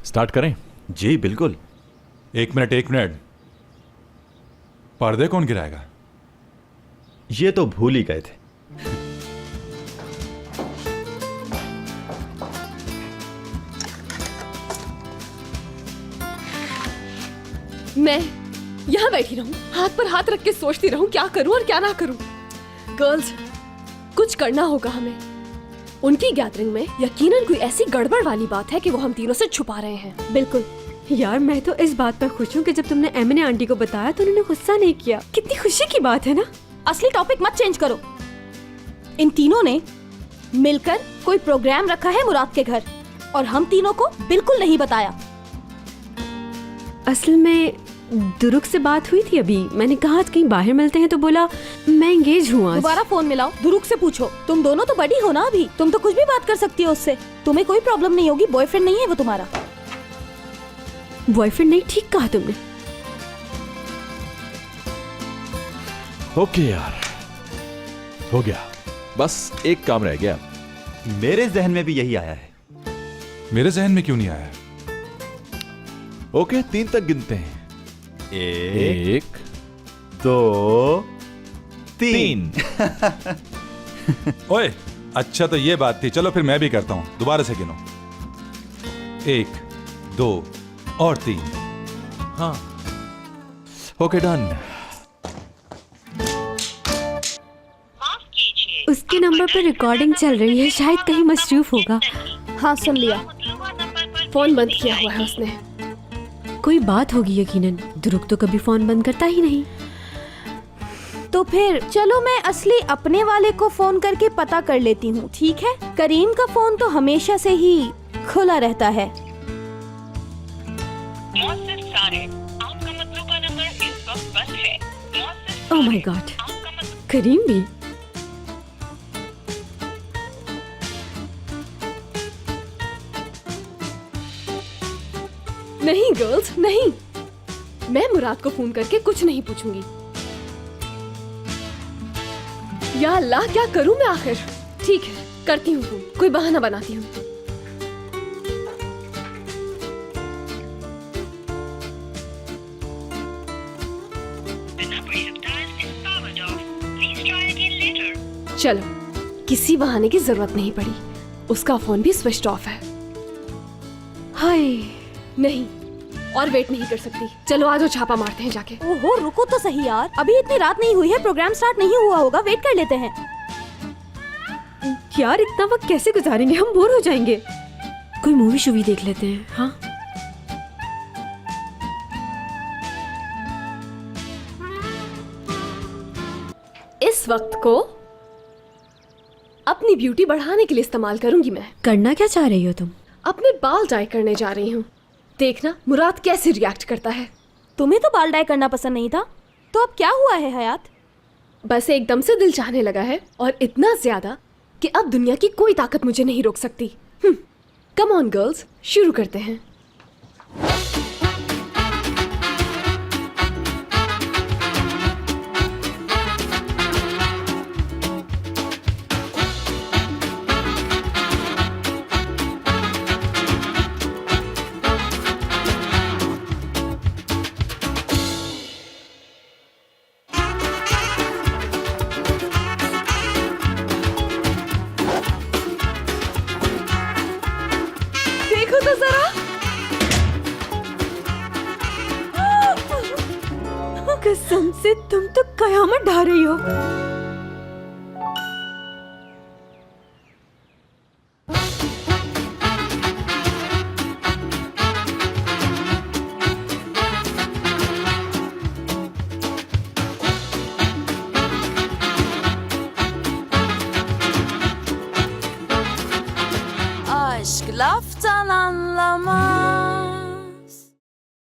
Start करें? जी बिल्कुल। एक मिनट। पर्दे कौन गिराएगा? ये तो भूल ही गए थे। मैं यहाँ बैठी रहूं, हाथ पर हाथ रख के सोचती रहूं क्या करूं और क्या ना करूं। गर्ल्स, कुछ करना होगा हमें। उनकी गैदरिंग में यकीनन कोई ऐसी गड़बड़ वाली बात है कि वो हम तीनों से छुपा रहे हैं। बिल्कुल यार, मैं तो इस बात पर खुश हूँ कि जब तुमने एमिने आंटी को बताया तो उन्होंने गुस्सा नहीं किया। कितनी खुशी की बात है ना। असली टॉपिक मत चेंज करो। इन तीनों ने मिलकर कोई प्रोग्राम रखा है मुराद के घर और हम तीनों को बिल्कुल नहीं बताया। असल में दुरुक से बात हुई थी अभी। मैंने कहा आज कहीं बाहर मिलते हैं तो बोला मैं एंगेज हूँ आज। दोबारा फोन मिलाओ, दुरुक से पूछो। तुम दोनों तो बड़ी हो ना अभी, तुम तो कुछ भी बात कर सकती हो उससे। तुम्हें कोई प्रॉब्लम नहीं होगी। बॉयफ्रेंड नहीं है वो तुम्हारा। बॉयफ्रेंड नहीं, ठीक कहा तुमने। ओके यार, हो गया। बस एक काम रह गया। मेरे जहन में भी यही आया है। मेरे जहन में क्यों नहीं आया? ओके, 3 तक गिनते हैं। 1 2 3। ओए, अच्छा तो ये बात थी। चलो फिर मैं भी करता हूं। दोबारा से गिनो। 1 2 और 3। हाँ, ओके डन। उसके नंबर पर रिकॉर्डिंग चल रही है, शायद कहीं मसरूफ होगा। हाँ सुन लिया। फोन बंद किया हुआ है उसने। कोई बात होगी यकीनन। दुरुक तो कभी फोन बंद करता ही नहीं। तो फिर चलो मैं असली अपने वाले को फोन करके पता कर लेती हूँ, ठीक है? करीम का फोन तो हमेशा से ही खुला रहता है। ओह माय गॉड, करीम भी। नहीं गर्ल्स, नहीं। मैं मुराद को फोन करके कुछ नहीं पूछूंगी। या अल्लाह, क्या करूं मैं आखिर? ठीक है, करती हूँ फोन। कोई बहाना बनाती हूँ। चलो, किसी बहाने की जरूरत नहीं पड़ी। उसका फोन भी स्विच ऑफ है। हाय, नहीं, और वेट नहीं कर सकती। चलो आज छापा मारते हैं जाके। ओहो, रुको तो सही यार, अभी इतनी रात नहीं हुई है, प्रोग्राम स्टार्ट नहीं हुआ होगा। वेट कर लेते हैं। यार इतना वक्त कैसे गुजारेंगे, हम बोर हो जाएंगे। कोई मूवी शूवी देख लेते हैं। हाँ, इस वक्त को अपनी ब्यूटी बढ़ाने के लिए इस्तेमाल करूंगी मैं। करना क्या चाह रही हो तुम? अपने बाल डाई करने जा रही हूँ। देखना मुराद कैसे रिएक्ट करता है। तुम्हें तो बाल डाई करना पसंद नहीं था, तो अब क्या हुआ है हयात? बस एकदम से दिल चाहने लगा है, और इतना ज्यादा कि अब दुनिया की कोई ताकत मुझे नहीं रोक सकती। कम ऑन गर्ल्स, शुरू करते हैं। देखो तो जरा। कसम से तुम तो कयामत ढा रही हो।